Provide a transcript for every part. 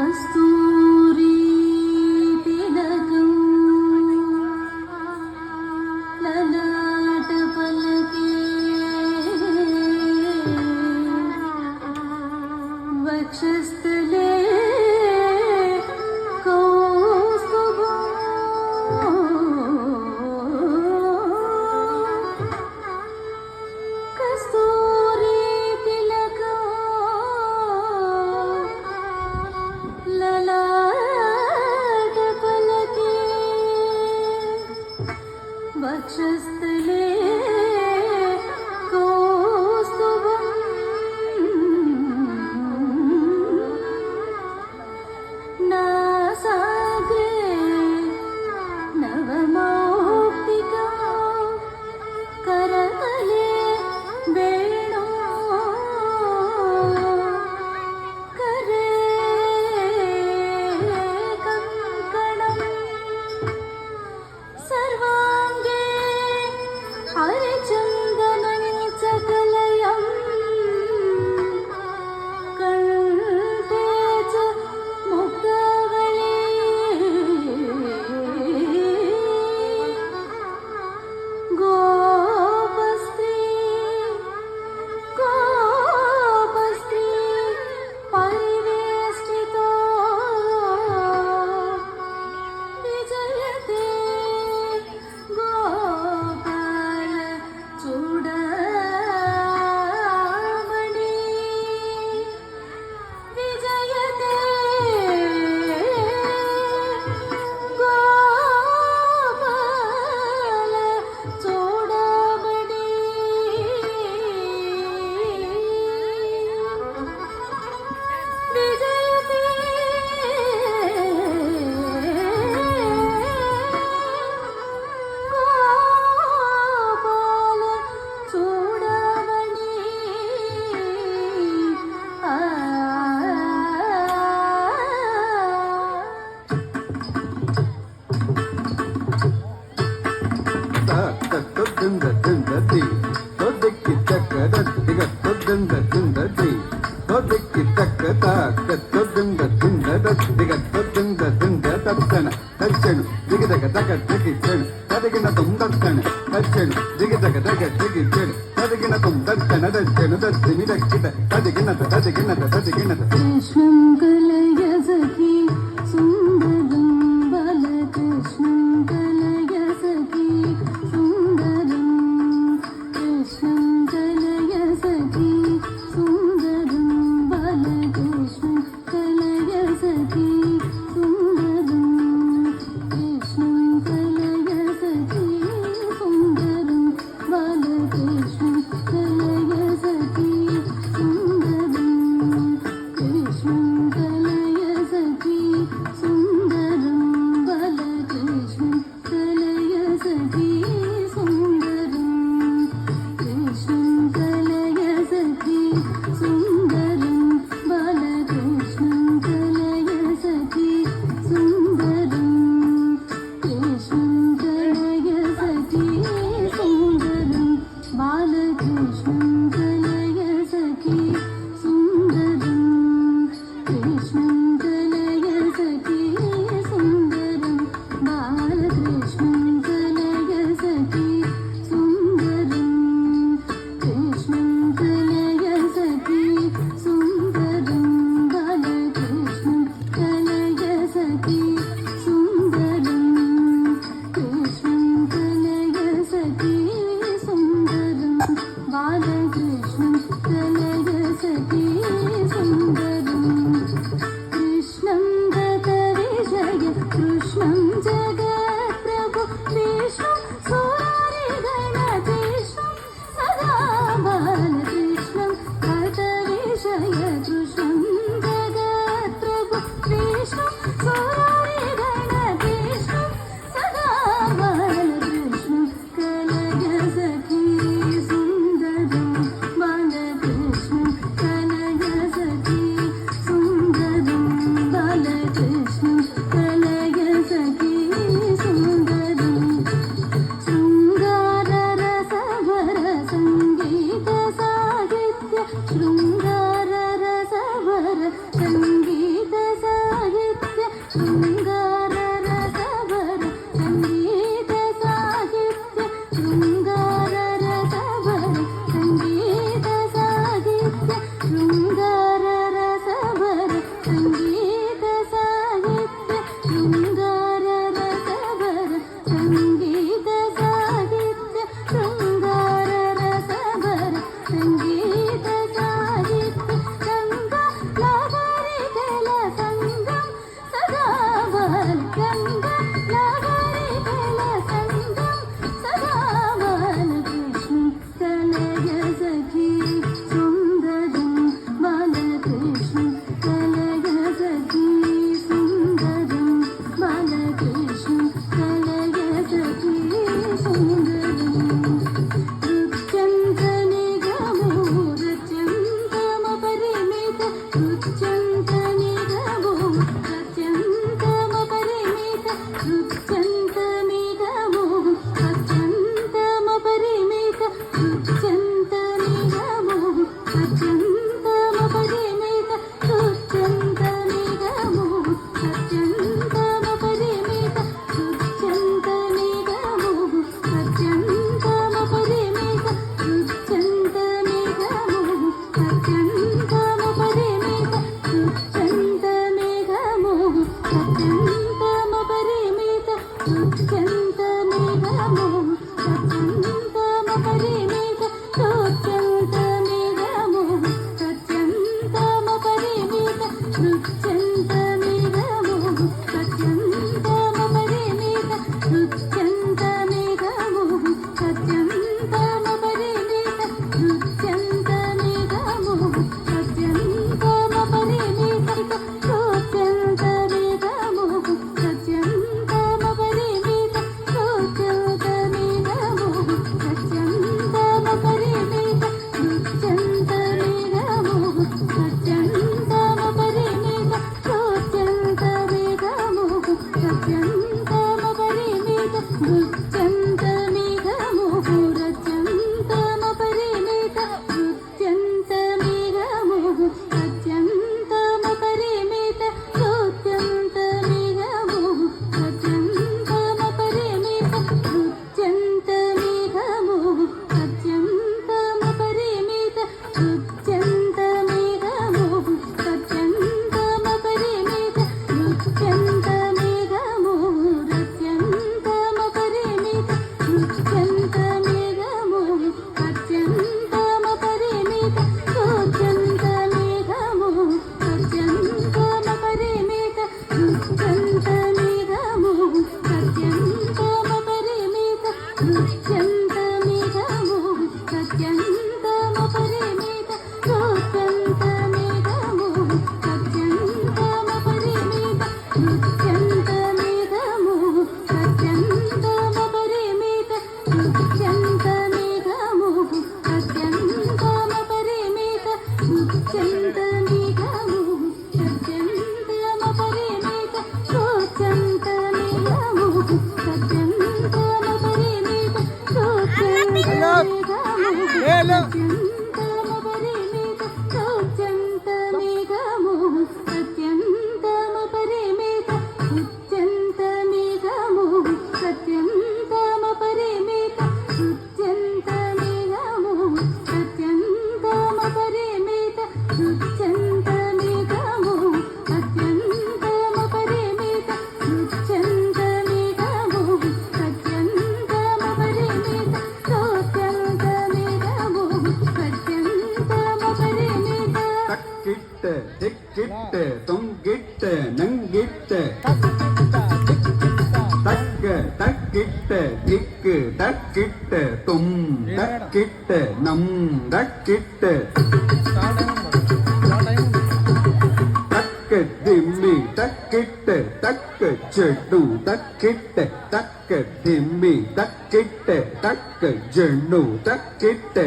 కస్తూరి తిలకం లలాట పలకే వక్షస్థలే కౌస్తుభం కస్తూరి తిలకం లలాట పలకే వక్షస్థలే కౌస్తుభం నాసాగ్రే నవమౌక్తికా కరతలే వేణు కరే కంకణం సర్వాంగే హరిచందనం చకలయం కంఠే చ ముక్తావళి గోపస్త్రీ గోపస్త్రీ పరివేష్టితో విజయతే గోపాల చూడమణి విజయతే గోపాల చూడమణి విజయతే గోపాల చూడమణి కృష్ణం కలయ సఖి సుందరం బాలకృష్ణం కలయ సఖి సుందరం కృష్ణం కలయ సఖి సుందరం బాలకృష్ణం కలయ సఖి సుందరం కృష్ణం కలయ సఖి సుందరం బాలకృష్ణం కలయ సఖి సుందరం కృష్ణం కలయ திக்கிட்டு தொங்கிட்டு நங்கிட்டு தக்கு தக்கிட்டு திக்கு தக்கிட்டு தும் தக்கிட்டு நம் தக்கிட்டு தக்கு திம்மி தக்கிட்டு தக்கு చెడు தக்கிட்டு தக்கு திம்மி தக்கிட்டு தக்கு చెడు தக்கிட்டு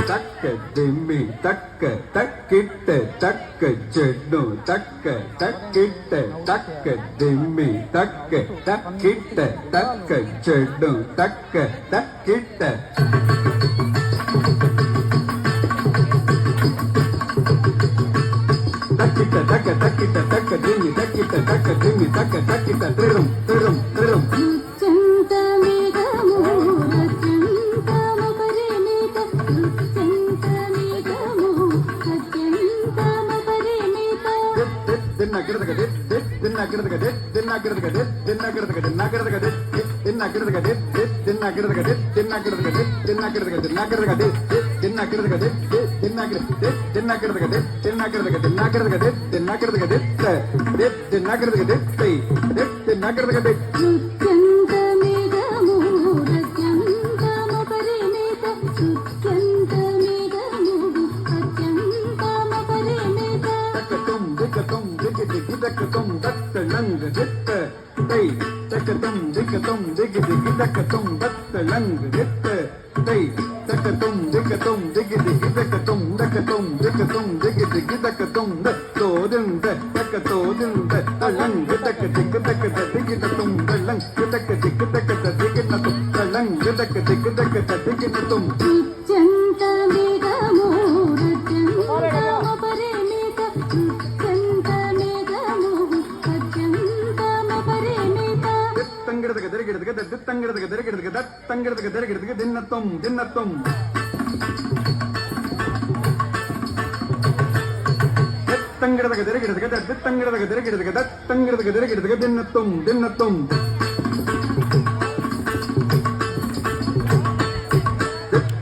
தக்க திம்மி தக்க தக்கிட்டு தக்க చెడు தக்க தக்கிட்டு தக்க திம்மி தக்க தக்கிட்டு தக்க చెడు தக்க தக்கிட்டு தக்கிட்ட தக்க தக்கிட்ட தக்க திம்மி தக்கிட்ட தக்க திம்மி தக்க தக்கிட்ட திரும் திரும் திரும்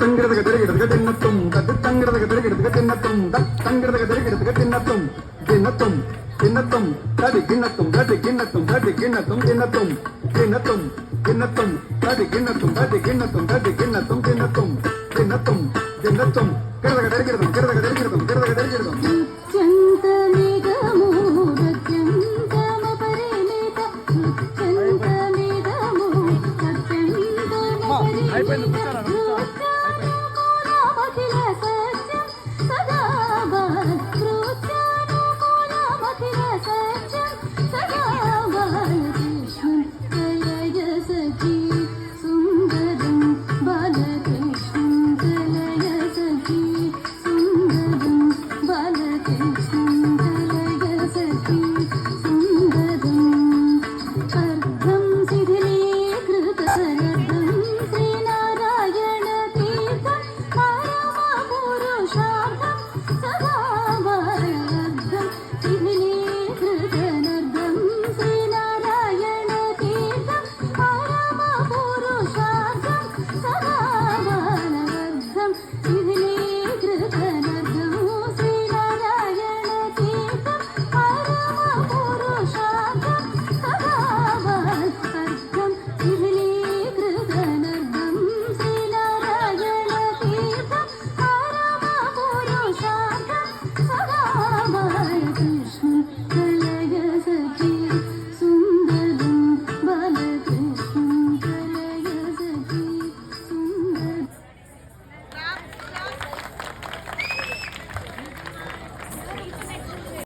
தத்தங்கிறதுக்கு தெரிகிறதுக்கு தின்னத்தும் தத்து தங்கிறதுக்கு தெரிகிறதுக்கு தின்னத்தும் தத்தங்கிறதுக்கு தெரிகிறதுக்கு தின்னத்தும் தின்னத்தும் தின்னத்தும் தடி கிண்ணத்தும் தடி கிண்ணத்தும் தடி கிண்ணத்தும் தின்னத்தும் தின்னத்தும் தின்னத்தும் தடி கிண்ணத்தும் தடி கிண்ணத்தும் தடி கிண்ணத்தும் தின்னத்தும் தின்னத்தும் தின்னத்தும் கிரதக தெரிகிறதும் கிரதக தெரிகிறதும் கிரதக தெரிகிறதும்